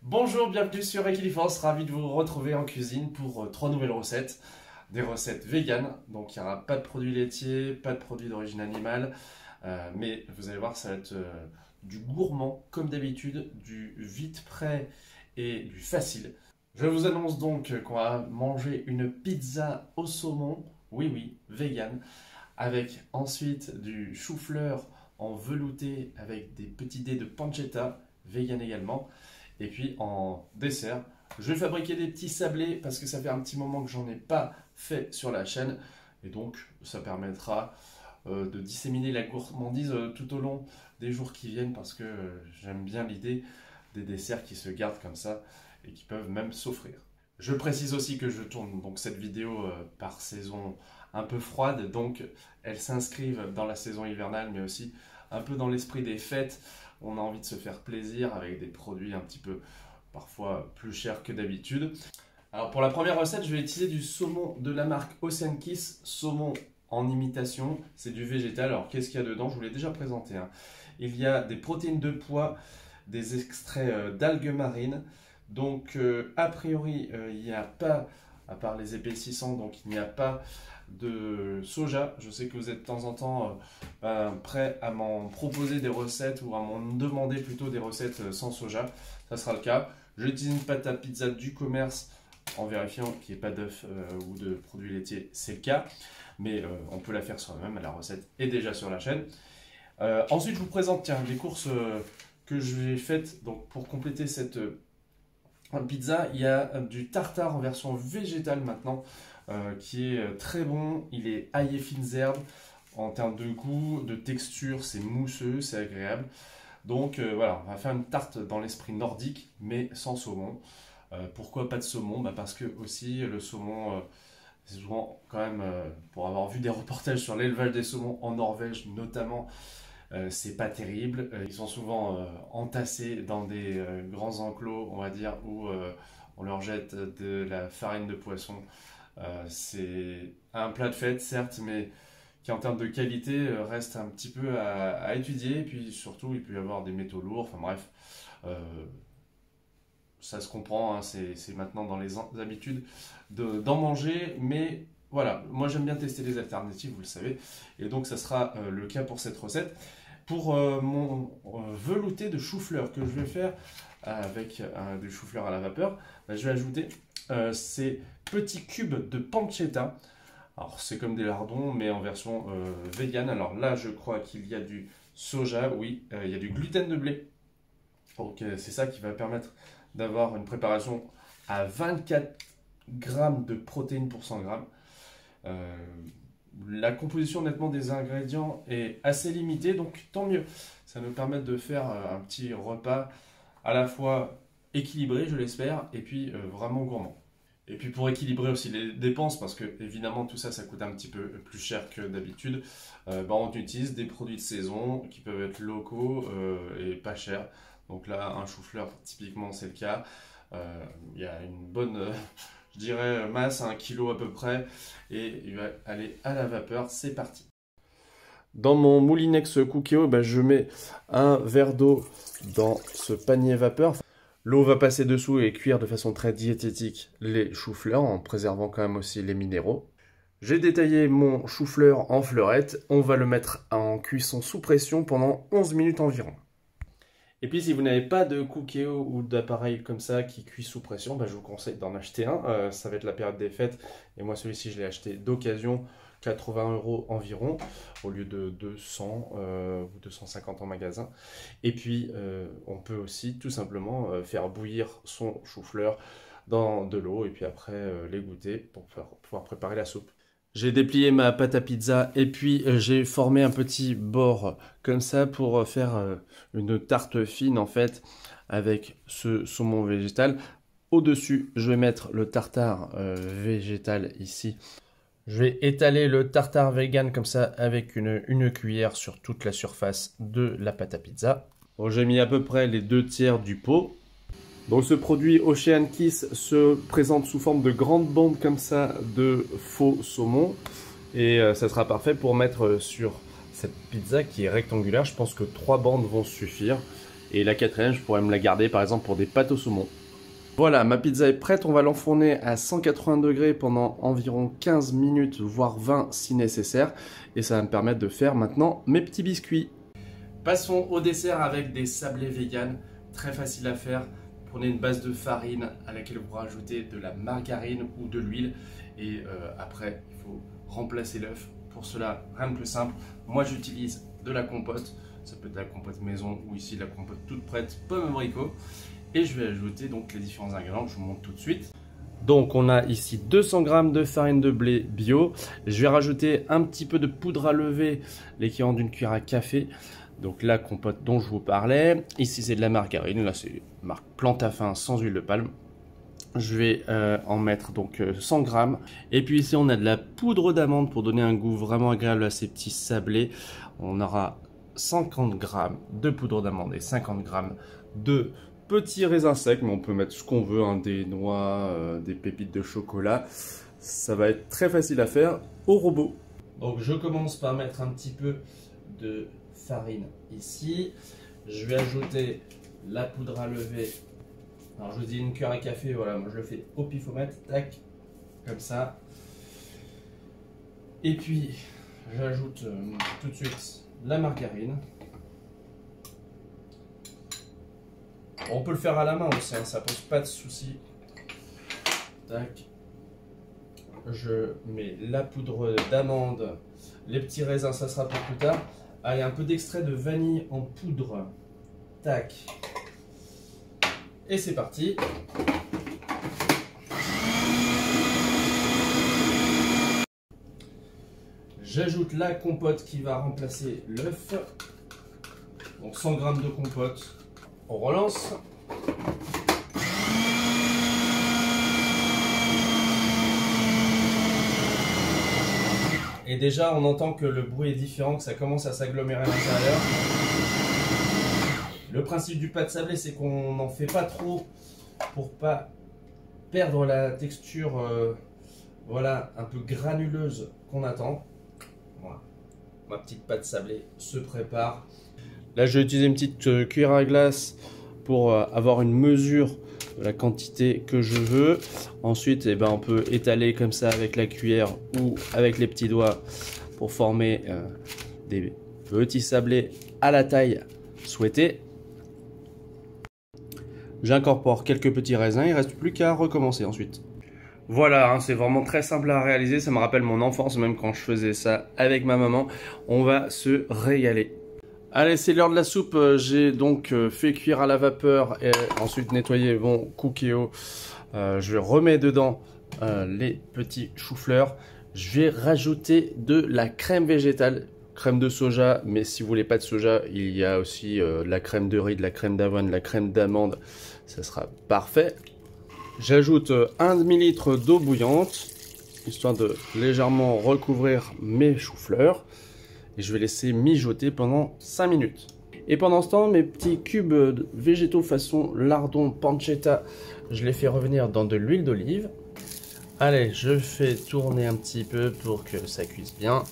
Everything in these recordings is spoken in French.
Bonjour, bienvenue sur Equiliforce, ravi de vous retrouver en cuisine pour 3 nouvelles recettes. Des recettes véganes, donc il n'y aura pas de produits laitiers, pas de produits d'origine animale, mais vous allez voir, ça va être du gourmand comme d'habitude, du vite prêt et du facile. Je vous annonce donc qu'on va manger une pizza au saumon, oui, vegan, avec ensuite du chou-fleur en velouté avec des petits dés de pancetta, vegan également. Et puis en dessert, je vais fabriquer des petits sablés parce que ça fait un petit moment que j'en ai pas fait sur la chaîne. Et donc ça permettra de disséminer la gourmandise tout au long des jours qui viennent parce que j'aime bien l'idée des desserts qui se gardent comme ça et qui peuvent même s'offrir. Je précise aussi que je tourne donc cette vidéo par saison un peu froide, donc elles s'inscrivent dans la saison hivernale mais aussi un peu dans l'esprit des fêtes. On a envie de se faire plaisir avec des produits un petit peu parfois plus chers que d'habitude. Alors pour la première recette, je vais utiliser du saumon de la marque Ocean Kiss, saumon en imitation, c'est du végétal. Alors qu'est-ce qu'il y a dedans? Je vous l'ai déjà présenté. Il y a des protéines de pois, des extraits d'algues marines. Donc a priori, il n'y a pas, à part les épaississants, donc il n'y a pas de soja. Je sais que vous êtes de temps en temps prêt à m'en proposer des recettes ou à m'en demander plutôt des recettes sans soja. Ça sera le cas. J'utilise une pâte à pizza du commerce en vérifiant qu'il n'y ait pas d'œufs ou de produits laitiers. C'est le cas, mais on peut la faire soi-même. La recette est déjà sur la chaîne. Ensuite, je vous présente les courses que j'ai faites donc, pour compléter cette pizza. Il y a du tartare en version végétale maintenant. Qui est très bon, il est ail et fines herbes, en termes de goût, de texture, c'est mousseux, c'est agréable. Donc voilà, on va faire une tarte dans l'esprit nordique, mais sans saumon. Pourquoi pas de saumon? Parce que aussi le saumon, c'est souvent quand même, pour avoir vu des reportages sur l'élevage des saumons en Norvège notamment, c'est pas terrible. Ils sont souvent entassés dans des grands enclos, on va dire, où on leur jette de la farine de poisson. C'est un plat de fête, certes, mais qui en termes de qualité reste un petit peu à étudier. Et puis surtout, il peut y avoir des métaux lourds. Enfin bref, ça se comprend. C'est maintenant dans les habitudes d'en manger. Mais voilà, moi j'aime bien tester les alternatives, vous le savez. Et donc ça sera le cas pour cette recette. Pour mon velouté de chou-fleur que je vais faire avec du chou-fleur à la vapeur, je vais ajouter ces petits cubes de pancetta. Alors c'est comme des lardons mais en version vegan. Alors là je crois qu'il y a du soja, oui, il y a du gluten de blé. Donc c'est ça qui va permettre d'avoir une préparation à 24 grammes de protéines pour 100 grammes. La composition honnêtement des ingrédients est assez limitée, donc tant mieux. Ça nous permet de faire un petit repas à la fois équilibré, je l'espère, et puis vraiment gourmand. Et puis pour équilibrer aussi les dépenses, parce que évidemment tout ça, ça coûte un petit peu plus cher que d'habitude, on utilise des produits de saison qui peuvent être locaux et pas chers. Donc là, un chou-fleur, typiquement, c'est le cas. Il y a une bonne, je dirais, masse, 1 kg à peu près, et il va aller à la vapeur. C'est parti. Dans mon Moulinex Cookéo, je mets un verre d'eau dans ce panier vapeur. L'eau va passer dessous et cuire de façon très diététique les choux-fleurs en préservant quand même aussi les minéraux. J'ai détaillé mon chou-fleur en fleurettes. On va le mettre en cuisson sous pression pendant 11 minutes environ. Et puis si vous n'avez pas de Cookéo ou d'appareil comme ça qui cuit sous pression, je vous conseille d'en acheter un. Ça va être la période des fêtes et moi celui-ci je l'ai acheté d'occasion, 80 € environ au lieu de 200 ou 250 en magasin. Et puis on peut aussi tout simplement faire bouillir son chou-fleur dans de l'eau et puis après l'égoutter pour pouvoir préparer la soupe. J'ai déplié ma pâte à pizza et puis j'ai formé un petit bord comme ça pour faire une tarte fine en fait avec ce saumon végétal. Au-dessus, je vais mettre le tartare végétal ici. Je vais étaler le tartare vegan comme ça avec une cuillère sur toute la surface de la pâte à pizza. Bon, j'ai mis à peu près les 2/3 du pot. Donc ce produit Ocean Kiss se présente sous forme de grandes bandes comme ça de faux saumon. Et ça sera parfait pour mettre sur cette pizza qui est rectangulaire. Je pense que 3 bandes vont suffire. Et la quatrième, je pourrais me la garder par exemple pour des pâtes au saumon. Voilà, ma pizza est prête, on va l'enfourner à 180 degrés pendant environ 15 minutes, voire 20 si nécessaire. Et ça va me permettre de faire maintenant mes petits biscuits. Passons au dessert avec des sablés vegan, très facile à faire. Prenez une base de farine à laquelle vous rajoutez de la margarine ou de l'huile. Et après, il faut remplacer l'œuf. Pour cela, rien de plus simple. Moi, j'utilise de la compote. Ça peut être de la compote maison ou ici la compote toute prête, pomme abricot. Et je vais ajouter donc les différents ingrédients que je vous montre tout de suite. Donc on a ici 200 g de farine de blé bio. Je vais rajouter un petit peu de poudre à lever, l'équivalent d'une cuillère à café. Donc la compote dont je vous parlais. Ici c'est de la margarine, là c'est marque Plantafin sans huile de palme. Je vais en mettre donc 100 g. Et puis ici on a de la poudre d'amande pour donner un goût vraiment agréable à ces petits sablés. On aura 50 g de poudre d'amande et 50 g de petits raisins secs, mais on peut mettre ce qu'on veut, hein, des noix, des pépites de chocolat. Ça va être très facile à faire au robot. Donc je commence par mettre un petit peu de farine ici. Je vais ajouter la poudre à lever. Alors je vous dis une cuillère à café, voilà, moi je le fais au pifomètre, tac, comme ça. Et puis j'ajoute tout de suite la margarine. On peut le faire à la main aussi, hein, ça pose pas de souci. Tac. Je mets la poudre d'amande, les petits raisins, ça sera pour plus tard. Allez, un peu d'extrait de vanille en poudre. Tac. Et c'est parti. J'ajoute la compote qui va remplacer l'œuf. Donc 100 g de compote. On relance. Et déjà, on entend que le bruit est différent, que ça commence à s'agglomérer à l'intérieur. Le principe du pâte sablé, c'est qu'on n'en fait pas trop pour pas perdre la texture voilà, un peu granuleuse qu'on attend. Voilà. Ma petite pâte sablée se prépare. Là, je vais utiliser une petite cuillère à glace pour avoir une mesure de la quantité que je veux. Ensuite, eh ben, on peut étaler comme ça avec la cuillère ou avec les petits doigts pour former des petits sablés à la taille souhaitée. J'incorpore quelques petits raisins, il ne reste plus qu'à recommencer ensuite. Voilà, hein, c'est vraiment très simple à réaliser, ça me rappelle mon enfance, même quand je faisais ça avec ma maman. On va se régaler. Allez, c'est l'heure de la soupe. J'ai donc fait cuire à la vapeur et ensuite nettoyer mon cookéo. Je remets dedans les petits choux-fleurs. Je vais rajouter de la crème végétale, crème de soja, mais si vous voulez pas de soja, il y a aussi de la crème de riz, de la crème d'avoine, de la crème d'amande. Ça sera parfait. J'ajoute un demi-litre d'eau bouillante, histoire de légèrement recouvrir mes choux-fleurs. Et je vais laisser mijoter pendant 5 minutes. Et pendant ce temps, mes petits cubes végétaux façon lardon pancetta, je les fais revenir dans de l'huile d'olive. Allez, je fais tourner un petit peu pour que ça cuise bien.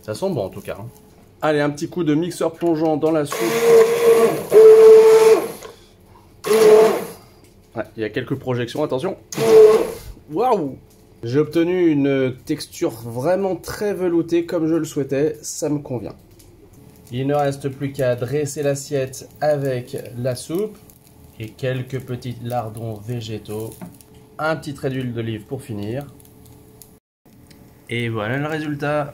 Ça sent bon en tout cas. Hein. Allez, un petit coup de mixeur plongeant dans la soupe. Ouais, il y a quelques projections, attention. Waouh! J'ai obtenu une texture vraiment très veloutée comme je le souhaitais, ça me convient. Il ne reste plus qu'à dresser l'assiette avec la soupe et quelques petits lardons végétaux, un petit trait d'huile d'olive pour finir. Et voilà le résultat.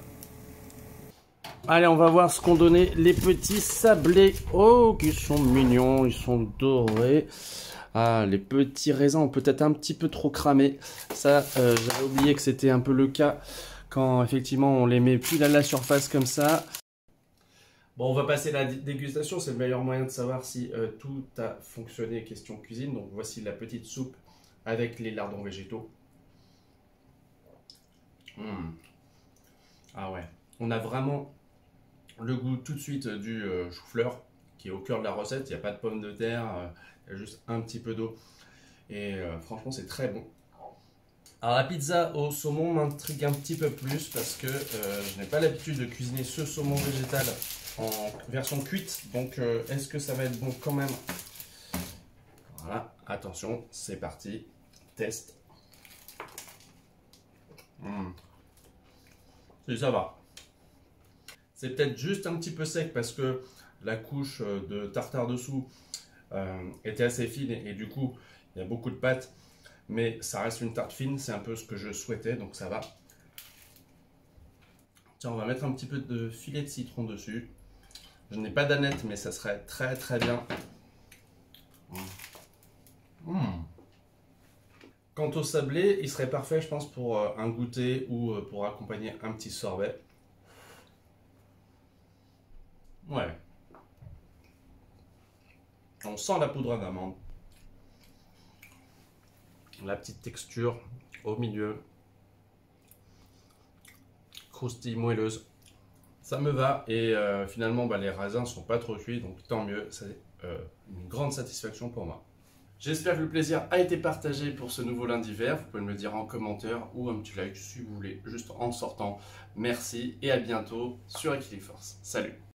Allez, on va voir ce qu'ont donné les petits sablés. Oh, qui sont mignons, ils sont dorés. Ah, les petits raisins ont peut-être un petit peu trop cramé. Ça, j'avais oublié que c'était un peu le cas quand effectivement on les met pile à la surface comme ça. Bon, on va passer à la dégustation. C'est le meilleur moyen de savoir si tout a fonctionné question cuisine. Donc voici la petite soupe avec les lardons végétaux. Ah ouais, on a vraiment le goût tout de suite du chou-fleur qui est au cœur de la recette. Il n'y a pas de pommes de terre. Il y a juste un petit peu d'eau et franchement c'est très bon. Alors la pizza au saumon m'intrigue un petit peu plus parce que je n'ai pas l'habitude de cuisiner ce saumon végétal en version cuite. Donc est-ce que ça va être bon quand même? Voilà, attention, c'est parti. Test. Si ça va. C'est peut-être juste un petit peu sec parce que la couche de tartare dessous était assez fine et du coup il y a beaucoup de pâte. Mais ça reste une tarte fine, c'est un peu ce que je souhaitais, donc ça va. Tiens, on va mettre un petit peu de filet de citron dessus. Je n'ai pas d'aneth, mais ça serait très très bien. Quant au sablé, il serait parfait, je pense, pour un goûter ou pour accompagner un petit sorbet. Ouais. On sent la poudre d'amande. La petite texture au milieu, croustille moelleuse, ça me va. Et finalement les raisins sont pas trop cuits, donc tant mieux, c'est une grande satisfaction pour moi. J'espère que le plaisir a été partagé pour ce nouveau lundi vert. Vous pouvez me le dire en commentaire ou un petit like si vous voulez, juste en sortant. Merci et à bientôt sur Equiliforce. Salut!